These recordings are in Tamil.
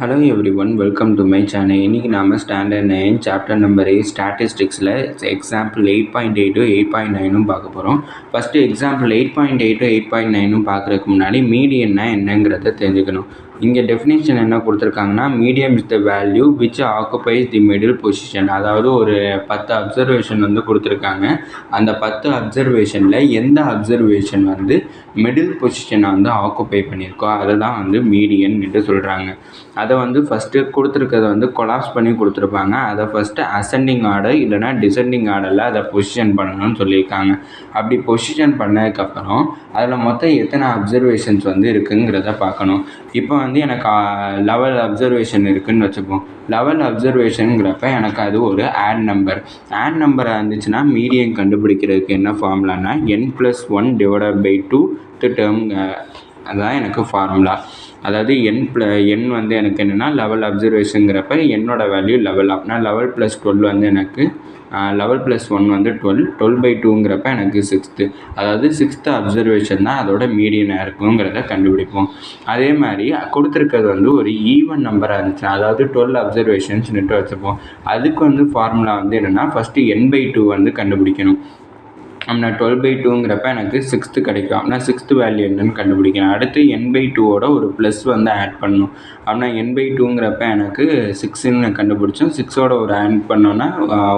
Hello everyone, welcome to my channel. இன்னைக்கு நாம ஸ்டாண்டர்ட் 9 சாப்டர் நம்பர் 8 ஸ்டாட்டிஸ்டிக்ஸில் எக்ஸாம்பிள் 8.8 to 8.9 பார்க்க போகிறோம். ஃபஸ்ட்டு எக்ஸாம்பிள் 8.8 to 8.9 பார்க்குறதுக்கு முன்னாடி மீடியன்னா என்னங்கிறத தெரிஞ்சுக்கணும். இங்கே டெஃபினேஷன் என்ன கொடுத்துருக்காங்கன்னா, medium is the value which occupies the middle position. அதாவது ஒரு 10 அப்சர்வேஷன் வந்து கொடுத்துருக்காங்க. அந்த 10 அப்சர்வேஷனில் எந்த அப்சர்வேஷன் வந்து மிடில் பொசிஷனை வந்து ஆக்குபை பண்ணியிருக்கோ அதை தான் வந்து மீடியன் என்று சொல்கிறாங்க. அதை வந்து ஃபஸ்ட்டு கொடுத்துருக்கிறத வந்து கொலாப்ஸ் பண்ணி கொடுத்துருப்பாங்க. அதை ஃபஸ்ட்டு அசெண்டிங் ஆர்டர் இல்லைனா டிசெண்டிங் ஆர்டரில் அதை பொசிஷன் பண்ணணும்னு சொல்லியிருக்காங்க. அப்படி பொசிஷன் பண்ணதுக்கப்புறம் அதில் மொத்தம் எத்தனை அப்சர்வேஷன்ஸ் வந்து இருக்குங்கிறத பார்க்கணும். இப்போ வந்து எனக்கு 11 அப்சர்வேஷன் இருக்குதுன்னு வச்சுப்போம். 11 அப்சர்வேஷனுங்கிறப்ப எனக்கு அது ஒரு ஆட் நம்பராக இருந்துச்சுன்னா மீடியன் கண்டுபிடிக்கிறதுக்கு என்ன ஃபார்முலானா n+1 டிவைடட் பை 2 டேர்ம், அதுதான் எனக்கு ஃபார்முலா. அதாவது n வந்து எனக்கு என்னென்னா 11 அப்சர்வேஷனுங்கிறப்ப என்னோட வேல்யூ 11. அப்படின்னா 11+12 வந்து எனக்கு 11+1 வந்து 12/2ங்கிறப்ப எனக்கு 6th. அதாவது 6th அப்சர்வேஷன் தான் அதோட மீடியனாக இருக்குங்கிறத கண்டுபிடிப்போம். அதே மாதிரி கொடுத்துருக்கிறது வந்து ஒரு ஈவன் நம்பராக இருந்துச்சு, அதாவது 12 அப்சர்வேஷன்ஸ்னுட்டு வச்சுப்போம். அதுக்கு வந்து ஃபார்முலா வந்து என்னென்னா ஃபஸ்ட்டு n/2 வந்து கண்டுபிடிக்கணும். அப்படின்னா 12/2ங்கிறப்ப எனக்கு 6th கிடைக்கும். அப்படின்னா 6th வேல்யூ என்னன்னு கண்டுபிடிக்கணும். அடுத்து n/2ஓட ஒரு ப்ளஸ் வந்து ஆட் பண்ணணும். அப்படின்னா n/2ங்கிறப்ப எனக்கு 6ன்னு கண்டுபிடிச்சோம். 6ஓட ஒரு ஆட் பண்ணோன்னா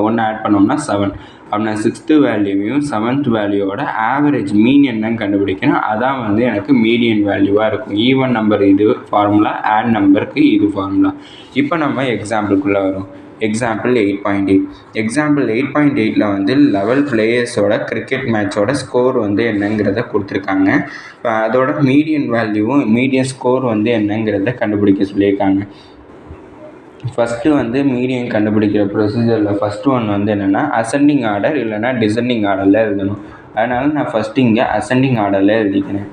1 ஆட் பண்ணோம்னா 7. அப்படின்னா 6th வேல்யூவையும் 7th வேல்யூவோட ஆவரேஜ் மீன் என்னன்னு கண்டுபிடிக்கணும். அதான் வந்து எனக்கு மீடியன் வேல்யூவாக இருக்கும். ஈவன் நம்பர் இது ஃபார்முலா, ஆட் நம்பருக்கு இது ஃபார்முலா. இப்போ நம்ம எக்ஸாம்பிளுக்குள்ளே வரும். எக்ஸாம்பிள் 8.8. எக்ஸாம்பிள் 8.8ல் வந்து 11 பிளேயர்ஸோட கிரிக்கெட் மேட்சோட ஸ்கோர் வந்து என்னங்கிறத கொடுத்துருக்காங்க. இப்போ அதோட மீடியன் ஸ்கோர் வந்து என்னங்கிறத கண்டுபிடிக்க சொல்லியிருக்காங்க. ஃபஸ்ட்டு வந்து மீடியன் கண்டுபிடிக்கிற ப்ரொசீஜரில் ஃபஸ்ட்டு ஒன் வந்து என்னென்னா அசெண்டிங் ஆர்டர் இல்லைனா டிசெண்டிங் ஆர்டரில் எழுதணும். அதனால் நான் ஃபஸ்ட்டு இங்கே அசெண்டிங் ஆர்டரில் எழுதிக்கிறேன்.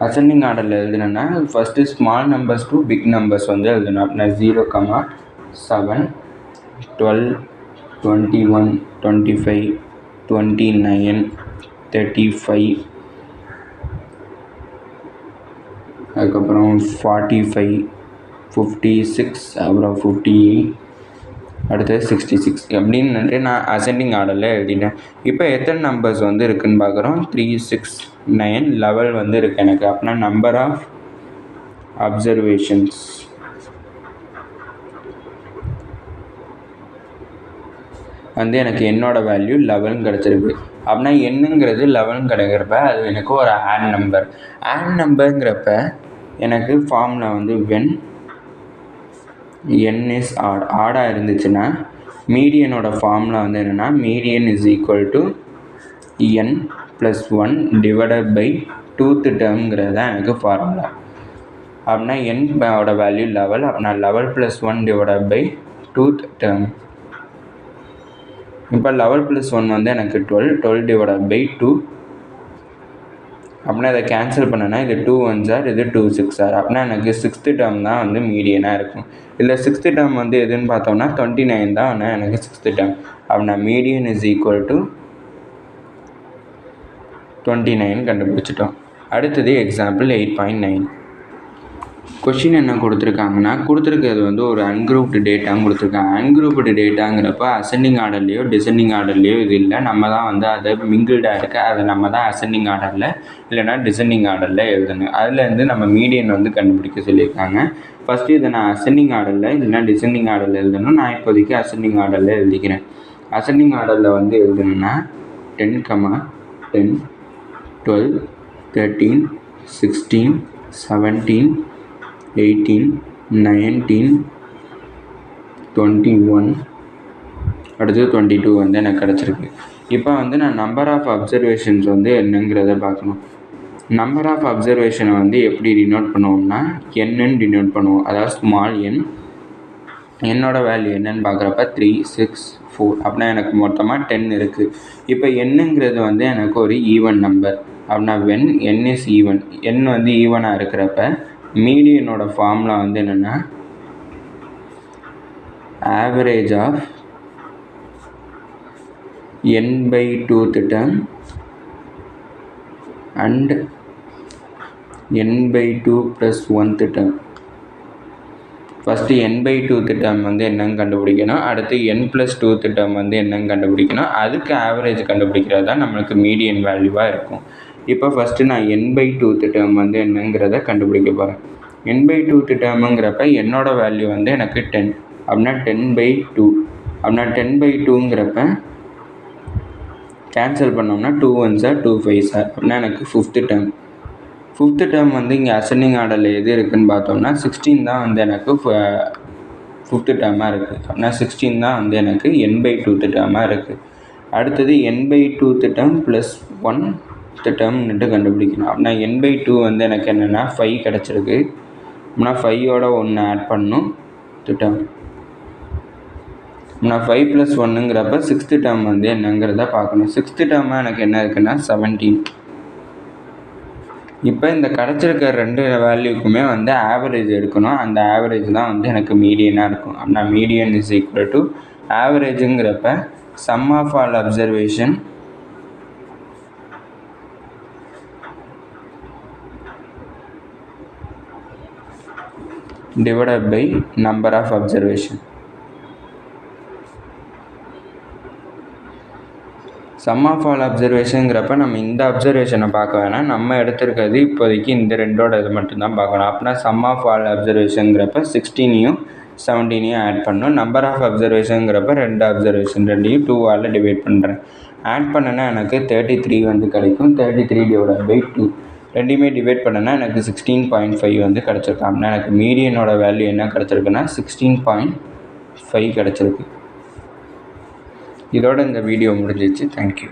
அசெண்டிங் ஆர்டரில் எழுதுனேன்னா first small numbers to big numbers வந்து எழுதணும். அப்படின்னா 0, 7, 12, 21, 25, 29, 35, அதுக்கப்புறம் 45, 56, அப்புறம் 58, அடுத்தது 66 அப்படின்னு நான் அசெண்டிங் ஆர்டரில் எழுதிட்டேன். இப்போ எத்தனை நம்பர்ஸ் வந்து இருக்குதுன்னு பார்க்குறோம். 3, 6, 9, 11 வந்து இருக்குது எனக்கு. அப்படின்னா நம்பர் ஆஃப் அப்சர்வேஷன்ஸ் வந்து எனக்கு என்னோட வேல்யூ 11 கிடச்சிருக்கு. அப்படின்னா என்னங்கிறது 11 கிடைக்கிறப்ப அது எனக்கு ஒரு ஆட் நம்பருங்கிறப்ப எனக்கு ஃபார்முலா வந்து வென் n இஸ் ஆடாக இருந்துச்சுன்னா மீடியனோட ஃபார்முலா வந்து என்னென்னா median is equal to n+1 divided by 2th டேர்ம்ங்கிறது தான் எனக்கு ஃபார்முலா. அப்படின்னா n-ஓட வேல்யூ 11. அப்படின்னா 11+1 டிவைடட் பை 2th டேர்ம். இப்போ 11+1 வந்து எனக்கு 12 டிவைடட் பை 2. அப்படின்னா இதை கேன்சல் பண்ணனா இது 2 1s இது 2 6s. அப்படின்னா எனக்கு 6th டேர்ம் தான் வந்து மீடியனாக இருக்கும். இல்லை 6th டேர்ம் வந்து எதுன்னு பார்த்தோம்னா 29 தான். ஆனால் எனக்கு 6th டேர்ம். அப்படின்னா மீடியன் இஸ் ஈக்குவல் டு 29 கண்டுபிடிச்சிட்டோம். அடுத்தது எக்ஸாம்பிள் 8.9. கொஷின் என்ன கொடுத்துருக்காங்கன்னா, கொடுத்துருக்கிறது வந்து ஒரு அன்குரூப்டு டேட்டான்னு கொடுத்துருக்காங்க. அன்குரூப்டு டேட்டாங்கிறப்ப அசெண்டிங் ஆர்டர்லேயோ டிசெண்டிங் ஆர்டர்லேயோ இது இல்லை. நம்ம தான் வந்து அதை மிங்கிள்டாக இருக்குது, அதை நம்ம தான் அசெண்டிங் ஆர்டரில் இல்லைனா டிசெண்டிங் ஆர்டரில் எழுதணும். அதுலேருந்து நம்ம மீடியன் வந்து கண்டுபிடிக்க சொல்லியிருக்காங்க. ஃபஸ்ட்டு இதை நான் அசெண்டிங் ஆர்டரில் இல்லைனா டிசெண்டிங் ஆர்டரில் எழுதணும். நான் இப்போதைக்கு அசெண்டிங் ஆர்டரில் எழுதிக்கிறேன். அசெண்டிங் ஆர்டரில் வந்து எழுதணுன்னா 10, 10, 12, 13, 16, 17, 18, 19, 21, அடுத்து 22 வந்து எனக்கு கிடச்சிருக்கு. இப்போ வந்து நான் நம்பர் ஆஃப் அப்சர்வேஷன்ஸ் வந்து என்னங்கிறத பார்க்கணும். நம்பர் ஆஃப் அப்சர்வேஷனை வந்து எப்படி டினோட் பண்ணுவோம்னா என்னன்னு டினோட் பண்ணுவோம். அதாவது ஸ்மால் n. என்னோட வேல்யூ என்னன்னு பார்க்குறப்ப 3, 6, 4. அப்படின்னா எனக்கு மொத்தமாக 10 இருக்குது. இப்போ என்னங்கிறது வந்து எனக்கு ஒரு ஈவன் நம்பர். அப்படின்னா when n is even, n வந்து ஈவனாக இருக்கிறப்ப மீடியனோட ஃபார்முலா வந்து என்னென்னா average of n/2th term and n/2 + 1th term. First n/2th term வந்து என்னன்னு கண்டுபிடிக்கணும். அடுத்து n+2th டேர்ம் வந்து என்னன்னு கண்டுபிடிக்கணும். அதுக்கு ஆவரேஜ் கண்டுபிடிக்கிறது தான் நம்மளுக்கு மீடியன் வேல்யூவாக இருக்கும். இப்போ ஃபஸ்ட்டு நான் n/2th டேர்ம் வந்து என்னங்கிறத கண்டுபிடிக்க போகிறேன். n/2th டேர்முங்கிறப்ப என்னோட வேல்யூ வந்து எனக்கு 10 அப்படின்னா 10/2 அப்படின்னா 10/2ங்கிறப்ப கேன்சல் பண்ணோம்னா 2 1s 2 5s அப்படின்னா எனக்கு 5th டேர்ம். 5th டேர்ம் வந்து இங்கே அசெண்டிங் ஆர்டரில் எது இருக்குதுன்னு பார்த்தோம்னா 16 தான் வந்து எனக்கு 5th டேர்மாக இருக்குது. அப்படின்னா 16 தான் வந்து எனக்கு n/2th டேர்மாக இருக்குது. அடுத்தது n/2th டேர்ம் ப்ளஸ் 1th டேர்ம்னுட்டு கண்டுபிடிக்கணும். அப்படின்னா n/2 வந்து எனக்கு என்னென்னா 5 கிடச்சிருக்கு. அப்படின்னா 5ஓட 1 ஆட் பண்ணணும் டேர்ம். நான் 5 + 1ங்கிறப்ப 6th டேர்ம் வந்து என்னங்கிறத பார்க்கணும். 6th டேர்மாக எனக்கு என்ன இருக்குன்னா 17. இப்போ இந்த கிடச்சிருக்க 2 வேல்யூக்குமே வந்து ஆவரேஜ் எடுக்கணும். அந்த ஆவரேஜ் தான் வந்து எனக்கு மீடியனாக இருக்கும். அப்படின்னா மீடியன் இஸ் ஈக்குவல் டு ஆவரேஜுங்கிறப்ப sum of all observation divided by number of observation. Sum of all அப்சர்வேஷனுங்கிறப்ப நம்ம இந்த அப்சர்வேஷனை பார்க்க வேணாம். நம்ம எடுத்துருக்கிறது இப்போதைக்கு இந்த 2ஓட இது மட்டும்தான் பார்க்கணும். அப்படின்னா சம் ஆஃப் ஆல் அப்சர்வேஷனுங்கிறப்ப 16ஐயும் 17ஐயும் ஆட் பண்ணணும். நம்பர் ஆஃப் அப்சர்வேஷனுங்கிறப்ப 2 அப்சர்வேஷன் 2ஐயும் 2ஆல் டிவைட் பண்ணுறேன். ஆட் பண்ணனா எனக்கு 33 வந்து கிடைக்கும். 33 divided by 2 ரெண்டையுமே டிவைட் பண்ணனா எனக்கு 16.5 வந்து கிடச்சிருக்கு. அப்படின்னா எனக்கு மீடியனோட வேல்யூ என்ன கிடச்சிருக்குன்னா 16.5 கிடச்சிருக்கு. இதோட இந்த வீடியோ முடிஞ்சிச்சு. தேங்க்யூ.